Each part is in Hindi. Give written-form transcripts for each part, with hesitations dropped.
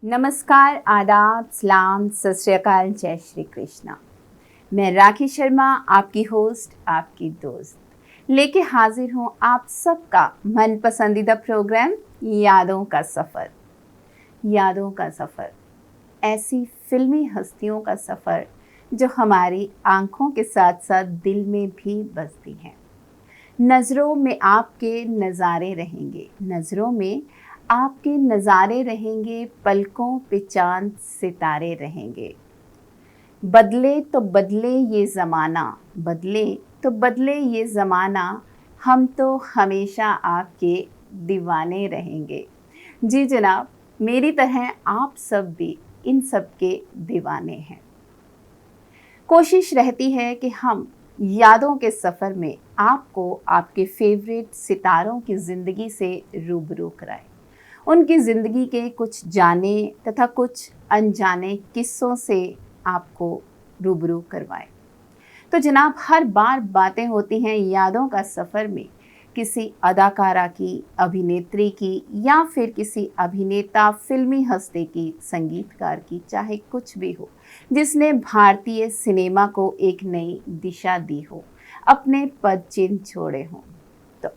नमस्कार, आदाब, सलाम, सत श्री अकाल, जय श्री कृष्णा। मैं राखी शर्मा, आपकी होस्ट, आपकी दोस्त, लेके हाजिर हूँ आप सबका मन पसंदीदा प्रोग्राम यादों का सफ़र। यादों का सफ़र, ऐसी फिल्मी हस्तियों का सफ़र जो हमारी आंखों के साथ साथ दिल में भी बसती हैं। नज़रों में आपके नज़ारे रहेंगे, नज़रों में आपके नज़ारे रहेंगे, पलकों पे चांद सितारे रहेंगे। बदले तो बदले ये ज़माना, बदले तो बदले ये ज़माना, हम तो हमेशा आपके दीवाने रहेंगे। जी जनाब, मेरी तरह आप सब भी इन सब के दीवाने हैं। कोशिश रहती है कि हम यादों के सफ़र में आपको आपके फेवरेट सितारों की ज़िंदगी से रूबरू कराएं, उनकी ज़िंदगी के कुछ जाने तथा कुछ अनजाने किस्सों से आपको रूबरू करवाएं। तो जनाब, हर बार बातें होती हैं यादों का सफ़र में किसी अदाकारा की, अभिनेत्री की या फिर किसी अभिनेता, फिल्मी हस्ती की, संगीतकार की, चाहे कुछ भी हो, जिसने भारतीय सिनेमा को एक नई दिशा दी हो, अपने पद चिन्ह छोड़े हों। तो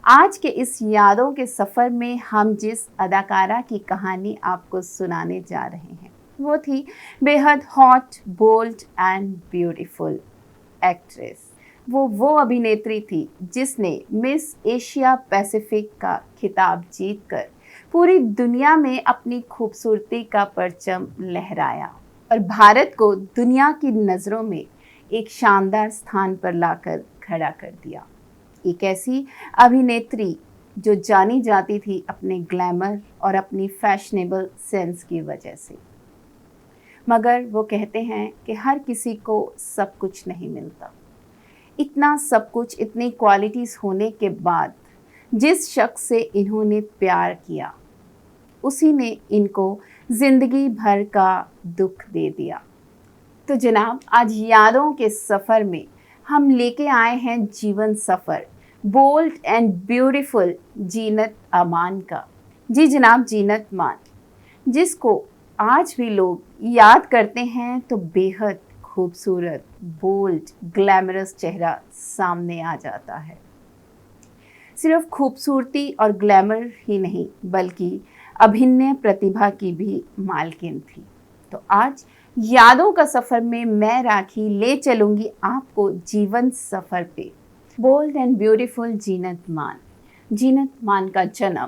आज के इस यादों के सफ़र में हम जिस अदाकारा की कहानी आपको सुनाने जा रहे हैं वो थी बेहद hot, bold and beautiful actress. वो अभिनेत्री थी जिसने मिस एशिया पैसिफिक का खिताब जीतकर पूरी दुनिया में अपनी खूबसूरती का परचम लहराया और भारत को दुनिया की नज़रों में एक शानदार स्थान पर लाकर खड़ा कर दिया। एक ऐसी अभिनेत्री जो जानी जाती थी अपने ग्लैमर और अपनी फैशनेबल सेंस की वजह से। मगर वो कहते हैं कि हर किसी को सब कुछ नहीं मिलता। इतना सब कुछ, इतनी क्वालिटीज़ होने के बाद जिस शख्स से इन्होंने प्यार किया, उसी ने इनको ज़िंदगी भर का दुख दे दिया। तो जनाब, आज यादों के सफ़र में हम लेके आए हैं जीवन सफ़र bold and beautiful Zeenat Aman का। जी जनाब, जीनत अमान, जिसको आज भी लोग याद करते हैं तो बेहद खूबसूरत, बोल्ड, ग्लैमरस चेहरा सामने आ जाता है। सिर्फ खूबसूरती और ग्लैमर ही नहीं बल्कि अभिनय प्रतिभा की भी मालकिन थी। तो आज यादों का सफ़र में मैं राखी ले चलूँगी आपको जीवन सफ़र पे bold and beautiful Zeenat Aman. Zeenat Aman का जन्म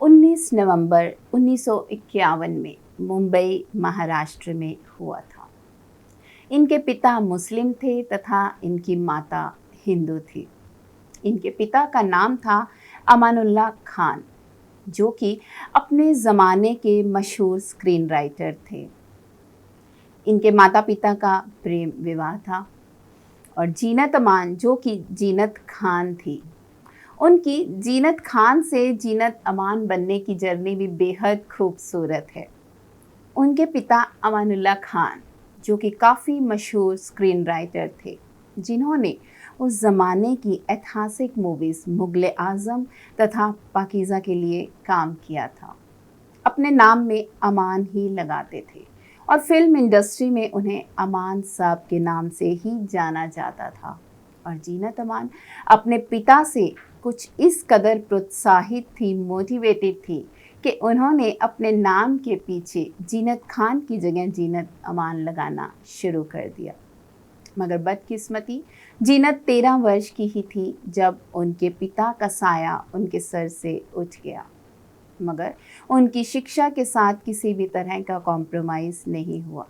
19 नवंबर 1951 में मुंबई, महाराष्ट्र में हुआ था। इनके पिता मुस्लिम थे तथा इनकी माता हिंदू थी। इनके पिता का नाम था अमानुल्लाह खान, जो कि अपने ज़माने के मशहूर स्क्रीन राइटर थे। इनके माता पिता का प्रेम विवाह था और जीनत अमान, जो कि जीनत खान थी, उनकी जीनत खान से जीनत अमान बनने की जर्नी भी बेहद खूबसूरत है। उनके पिता अमानुल्लाह खान, जो कि काफ़ी मशहूर स्क्रीन राइटर थे, जिन्होंने उस ज़माने की ऐतिहासिक मूवीज़ मुग़ल आज़म तथा पाकीज़ा के लिए काम किया था, अपने नाम में अमान ही लगाते थे और फिल्म इंडस्ट्री में उन्हें अमान साहब के नाम से ही जाना जाता था। और जीनत अमान अपने पिता से कुछ इस कदर प्रोत्साहित थी, मोटिवेटेड थी कि उन्होंने अपने नाम के पीछे जीनत खान की जगह जीनत अमान लगाना शुरू कर दिया। मगर बदकिस्मती, जीनत 13 वर्ष की ही थी जब उनके पिता का साया उनके सर से उठ गया। मगर उनकी शिक्षा के साथ किसी भी तरह का कॉम्प्रोमाइज़ नहीं हुआ।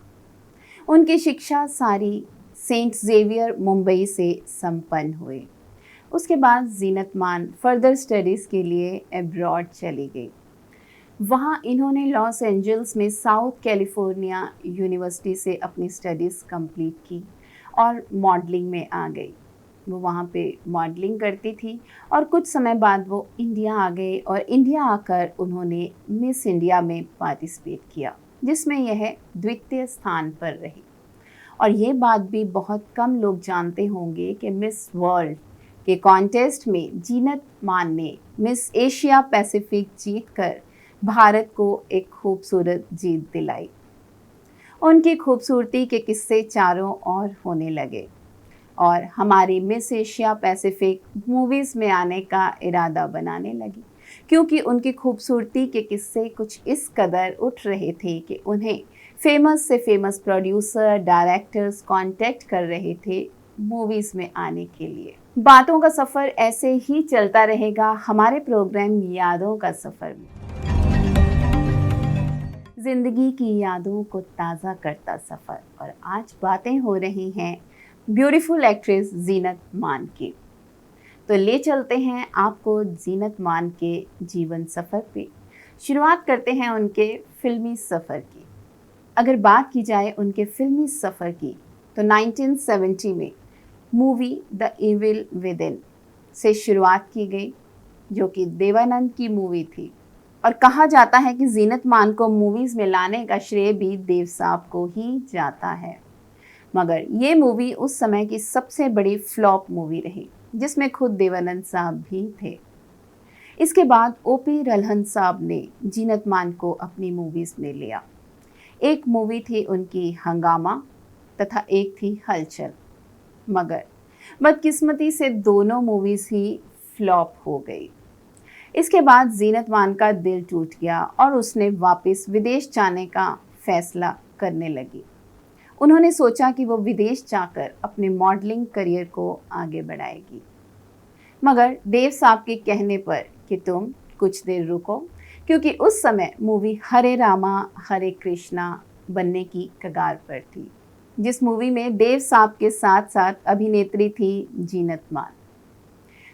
उनकी शिक्षा सारी सेंट ज़ेवियर मुंबई से संपन्न हुई। उसके बाद जीनत अमान फर्दर स्टडीज़ के लिए अब्रॉड चली गई। वहाँ इन्होंने लॉस एंजल्स में साउथ कैलिफोर्निया यूनिवर्सिटी से अपनी स्टडीज़ कंप्लीट की और मॉडलिंग में आ गई। वो वहाँ पे मॉडलिंग करती थी और कुछ समय बाद वो इंडिया आ गए और इंडिया आकर उन्होंने मिस इंडिया में पार्टिसिपेट किया, जिसमें यह द्वितीय स्थान पर रही। और ये बात भी बहुत कम लोग जानते होंगे कि मिस वर्ल्ड के कॉन्टेस्ट में जीनत अमान ने मिस एशिया पैसिफिक जीतकर भारत को एक खूबसूरत जीत दिलाई। उनकी खूबसूरती के किस्से चारों ओर होने लगे और हमारी मिस एशिया पैसिफिक मूवीज़ में आने का इरादा बनाने लगी, क्योंकि उनकी खूबसूरती के किस्से कुछ इस कदर उठ रहे थे कि उन्हें फेमस से फेमस प्रोड्यूसर, डायरेक्टर्स कांटेक्ट कर रहे थे मूवीज़ में आने के लिए। बातों का सफ़र ऐसे ही चलता रहेगा हमारे प्रोग्राम यादों का सफ़र में। ज़िंदगी की यादों को ताज़ा करता सफ़र, और आज बातें हो रही हैं ब्यूटीफुल एक्ट्रेस जीनत मान की। तो ले चलते हैं आपको जीनत मान के जीवन सफ़र पे। शुरुआत करते हैं उनके फिल्मी सफ़र की। अगर बात की जाए उनके फिल्मी सफ़र की तो 1970 में movie the evil with in से शुरुआत की गई, जो कि देवानंद की मूवी थी। और कहा जाता है कि जीनत मान को मूवीज़ में लाने का श्रेय भी देव साहब को ही जाता है। मगर ये मूवी उस समय की सबसे बड़ी फ्लॉप मूवी रही, जिसमें खुद देवानंद साहब भी थे। इसके बाद ओपी रल्हन साहब ने जीनत मान को अपनी मूवीज़ में लिया। एक मूवी थी उनकी हंगामा तथा एक थी हलचल, मगर बदकिस्मती से दोनों मूवीज़ ही फ्लॉप हो गई। इसके बाद जीनत मान का दिल टूट गया और उसने वापस विदेश जाने का फैसला करने लगी। उन्होंने सोचा कि वो विदेश जाकर अपने मॉडलिंग करियर को आगे बढ़ाएगी, मगर देव साहब के कहने पर कि तुम कुछ देर रुको, क्योंकि उस समय मूवी हरे रामा हरे कृष्णा बनने की कगार पर थी, जिस मूवी में देव साहब के साथ साथ अभिनेत्री थी जीनत मान।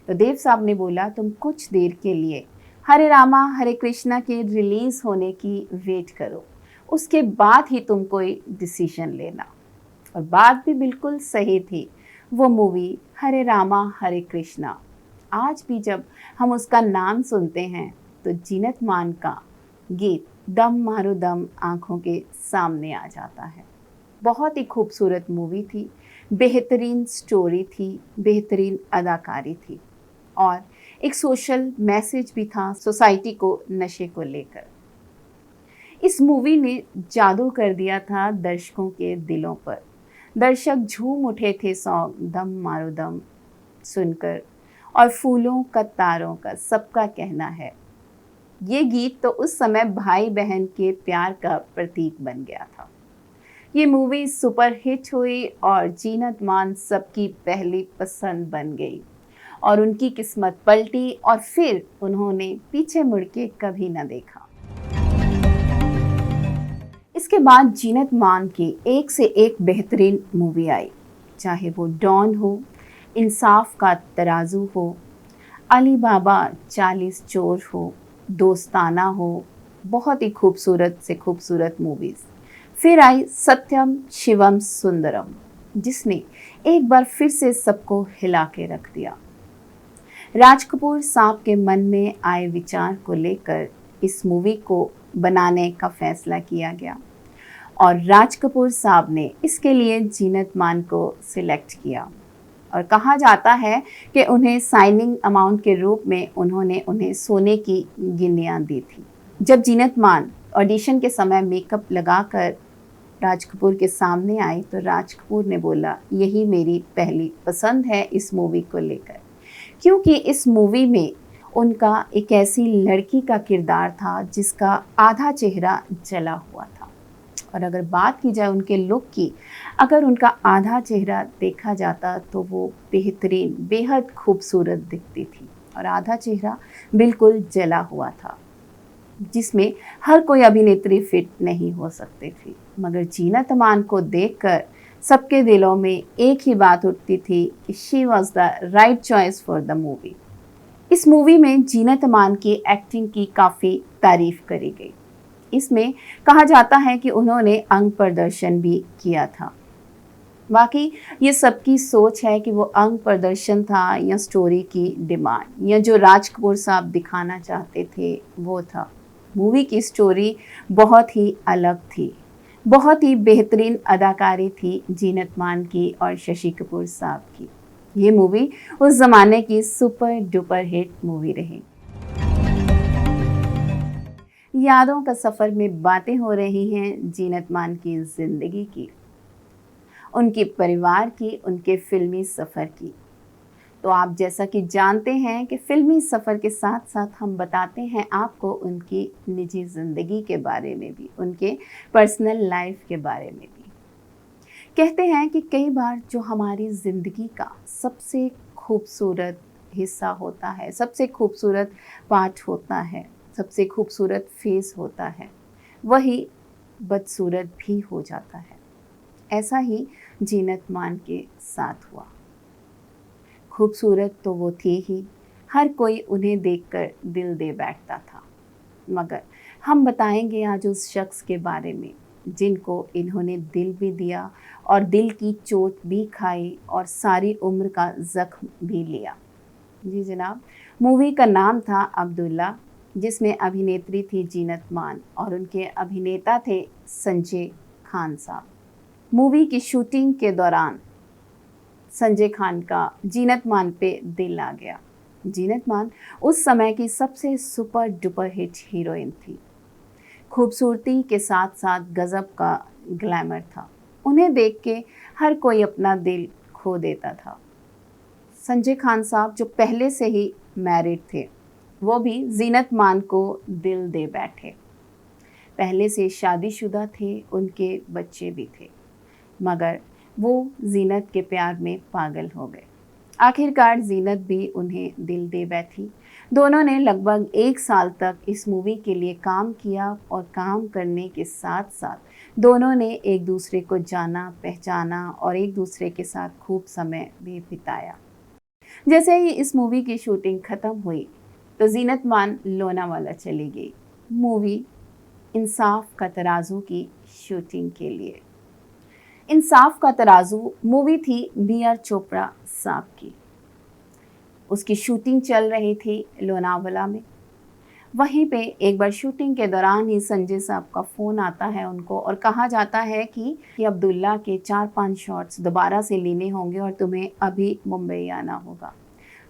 तो देव साहब ने बोला तुम कुछ देर के लिए हरे रामा हरे कृष्णा के रिलीज़ होने की वेट करो, उसके बाद ही तुम कोई डिसीजन लेना। और बात भी बिल्कुल सही थी। वो मूवी हरे रामा हरे कृष्णा, आज भी जब हम उसका नाम सुनते हैं तो जीनत मान का गीत दम मारो दम आँखों के सामने आ जाता है। बहुत ही खूबसूरत मूवी थी, बेहतरीन स्टोरी थी, बेहतरीन अदाकारी थी और एक सोशल मैसेज भी था सोसाइटी को नशे को लेकर। इस मूवी ने जादू कर दिया था दर्शकों के दिलों पर। दर्शक झूम उठे थे सॉन्ग दम मारो दम सुनकर, और फूलों का तारों का सबका कहना है। ये गीत तो उस समय भाई बहन के प्यार का प्रतीक बन गया था। ये मूवी सुपर हिट हुई और जीनत मान सबकी पहली पसंद बन गई और उनकी किस्मत पलटी और फिर उन्होंने पीछे मुड़ के कभी न देखा। इसके बाद जीनत मान की एक से एक बेहतरीन मूवी आई, चाहे वो डॉन हो, इंसाफ का तराजू हो, अली बाबा 40 चोर हो, दोस्ताना हो, बहुत ही खूबसूरत से खूबसूरत मूवीज़। फिर आई सत्यम शिवम सुंदरम, जिसने एक बार फिर से सबको हिला के रख दिया। राज कपूर साहब के मन में आए विचार को लेकर इस मूवी को बनाने का फैसला किया गया और राज कपूर साहब ने इसके लिए जीनत मान को सिलेक्ट किया। और कहा जाता है कि उन्हें साइनिंग अमाउंट के रूप में उन्होंने उन्हें सोने की गिल्लियाँ दी थी। जब जीनत मान ऑडिशन के समय मेकअप लगाकर राज कपूर के सामने आई तो राज कपूर ने बोला यही मेरी पहली पसंद है इस मूवी को लेकर, क्योंकि इस मूवी में उनका एक ऐसी लड़की का किरदार था जिसका आधा चेहरा जला हुआ था। और अगर बात की जाए उनके लुक की, अगर उनका आधा चेहरा देखा जाता तो वो बेहतरीन बेहद खूबसूरत दिखती थी और आधा चेहरा बिल्कुल जला हुआ था, जिसमें हर कोई अभिनेत्री फिट नहीं हो सकती थी। मगर जीनत मान को देखकर सबके दिलों में एक ही बात उठती थी कि she was the right choice for the movie. इस मूवी में जीनत मान की एक्टिंग की काफ़ी तारीफ करी गई। इसमें कहा जाता है कि उन्होंने अंग प्रदर्शन भी किया था। बाकी ये सबकी सोच है कि वो अंग प्रदर्शन था या स्टोरी की डिमांड या जो राज कपूर साहब दिखाना चाहते थे वो था। मूवी की स्टोरी बहुत ही अलग थी, बहुत ही बेहतरीन अदाकारी थी जीनत मान की और शशि कपूर साहब की। ये मूवी उस ज़माने की सुपर डुपर हिट मूवी रही। यादों का सफ़र में बातें हो रही हैं जीनत मान की ज़िंदगी की, उनके परिवार की, उनके फ़िल्मी सफ़र की। तो आप जैसा कि जानते हैं कि फ़िल्मी सफ़र के साथ साथ हम बताते हैं आपको उनकी निजी ज़िंदगी के बारे में भी, उनके पर्सनल लाइफ के बारे में भी। कहते हैं कि कई बार जो हमारी ज़िंदगी का सबसे खूबसूरत हिस्सा होता है, सबसे खूबसूरत पार्ट होता है, सबसे खूबसूरत फेज़ होता है, वही बदसूरत भी हो जाता है। ऐसा ही जीनत मान के साथ हुआ। खूबसूरत तो वो थी ही, हर कोई उन्हें देखकर दिल दे बैठता था। मगर हम बताएंगे आज उस शख्स के बारे में जिनको इन्होंने दिल भी दिया और दिल की चोट भी खाई और सारी उम्र का ज़ख्म भी लिया। जी जनाब, मूवी का नाम था अब्दुल्ला, जिसमें अभिनेत्री थी जीनत मान और उनके अभिनेता थे संजय खान साहब। मूवी की शूटिंग के दौरान संजय खान का जीनत मान पे दिल आ गया। जीनत मान उस समय की सबसे सुपर डुपर हिट हीरोइन थी। खूबसूरती के साथ साथ गज़ब का ग्लैमर था। उन्हें देख के हर कोई अपना दिल खो देता था। संजय खान साहब जो पहले से ही मैरिड थे, वो भी जीनत मान को दिल दे बैठे। पहले से शादीशुदा थे, उनके बच्चे भी थे, मगर वो जीनत के प्यार में पागल हो गए। आखिरकार जीनत भी उन्हें दिल दे बैठी। दोनों ने लगभग 1 साल तक इस मूवी के लिए काम किया और काम करने के साथ साथ दोनों ने एक दूसरे को जाना, पहचाना और एक दूसरे के साथ खूब समय भी बिताया। जैसे ही इस मूवी की शूटिंग ख़त्म हुई तो जीनत मान लोनावाला चली गई मूवी इंसाफ का तराजू की शूटिंग के लिए। इंसाफ का तराजू मूवी थी बी.आर. चोपड़ा साहब की। उसकी शूटिंग चल रही थी लोनावला में। वहीं पे एक बार शूटिंग के दौरान ही संजय साहब का फ़ोन आता है उनको और कहा जाता है कि अब्दुल्ला के 4-5 शॉट्स दोबारा से लेने होंगे और तुम्हें अभी मुंबई आना होगा।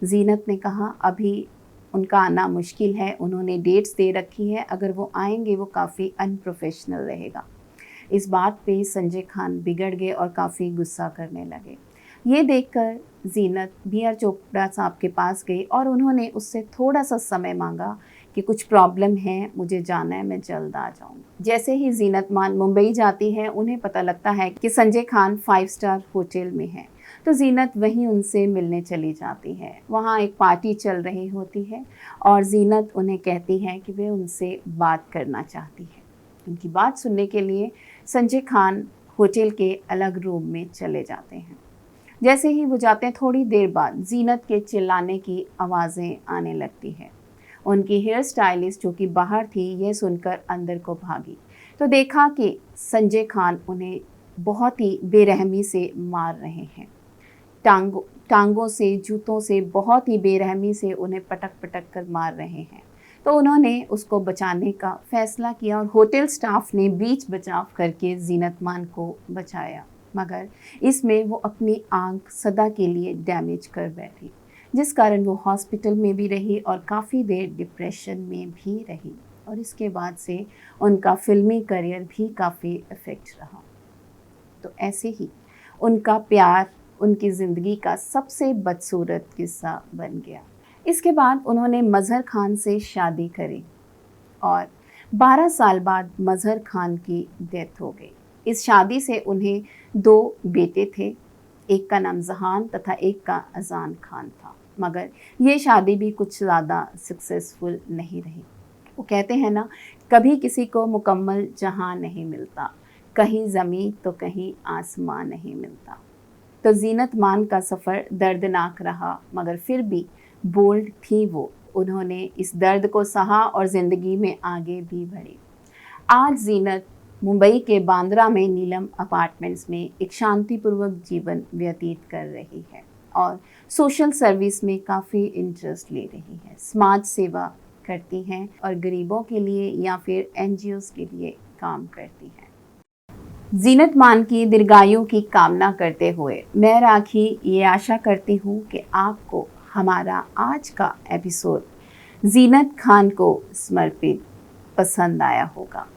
जीनत ने कहा अभी उनका आना मुश्किल है, उन्होंने डेट्स दे रखी है, अगर वो आएंगे वो काफ़ी अनप्रोफेशनल रहेगा। इस बात पे संजय खान बिगड़ गए और काफ़ी गुस्सा करने लगे। ये देखकर जीनत बी.आर. चोपड़ा साहब के पास गई और उन्होंने उससे थोड़ा सा समय मांगा कि कुछ प्रॉब्लम है, मुझे जाना है, मैं जल्द आ जाऊँगी। जैसे ही जीनत मान मुंबई जाती है, उन्हें पता लगता है कि संजय खान 5 स्टार होटल में है, तो जीनत वहीं उनसे मिलने चली जाती है। वहाँ एक पार्टी चल रही होती है और जीनत उन्हें कहती है कि वे उनसे बात करना चाहती है। उनकी बात सुनने के लिए संजय खान होटल के अलग रूम में चले जाते हैं। जैसे ही वो जाते हैं, थोड़ी देर बाद जीनत के चिल्लाने की आवाज़ें आने लगती है। उनकी हेयर स्टाइलिस्ट जो कि बाहर थी, यह सुनकर अंदर को भागी तो देखा कि संजय खान उन्हें बहुत ही बेरहमी से मार रहे हैं। टांगों से, जूतों से बहुत ही बेरहमी से उन्हें पटक पटक कर मार रहे हैं। तो उन्होंने उसको बचाने का फैसला किया और होटल स्टाफ ने बीच बचाव करके जीनत मान को बचाया, मगर इसमें वो अपनी आंख सदा के लिए डैमेज कर बैठी, जिस कारण वो हॉस्पिटल में भी रही और काफ़ी देर डिप्रेशन में भी रही और इसके बाद से उनका फिल्मी करियर भी काफ़ी इफ़ेक्ट रहा। तो ऐसे ही उनका प्यार उनकी ज़िंदगी का सबसे बदसूरत किस्सा बन गया। इसके बाद उन्होंने मज़हर खान से शादी करी और 12 साल बाद मज़हर खान की डेथ हो गई। इस शादी से उन्हें 2 बेटे थे, एक का नाम जहान तथा एक का अजान खान था, मगर ये शादी भी कुछ ज़्यादा सक्सेसफुल नहीं रही। वो कहते हैं ना, कभी किसी को मुकम्मल जहां नहीं मिलता, कहीं ज़मीं तो कहीं आसमां नहीं मिलता। तो जीनत मान का सफ़र दर्दनाक रहा, मगर फिर भी बोल्ड थी वो। उन्होंने इस दर्द को सहा और ज़िंदगी में आगे भी बढ़ी। आज जीनत मुंबई के बांद्रा में नीलम अपार्टमेंट्स में एक शांतिपूर्वक जीवन व्यतीत कर रही है और सोशल सर्विस में काफ़ी इंटरेस्ट ले रही है। समाज सेवा करती हैं और गरीबों के लिए या फिर NGOs के लिए काम करती हैं। जीनत मान की दीर्घायु की कामना करते हुए मैं राखी ये आशा करती हूँ कि आपको हमारा आज का एपिसोड जीनत खान को समर्पित पसंद आया होगा।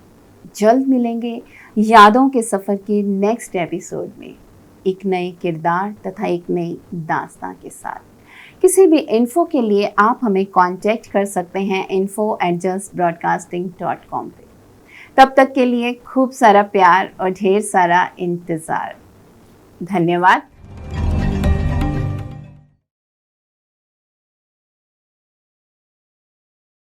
जल्द मिलेंगे यादों के सफ़र के नेक्स्ट एपिसोड में एक नए किरदार तथा एक नई दास्तां के साथ। किसी भी इन्फो के लिए आप हमें कांटेक्ट कर सकते हैं info@justbroadcasting.com पे। तब तक के लिए खूब सारा प्यार और ढेर सारा इंतज़ार। धन्यवाद।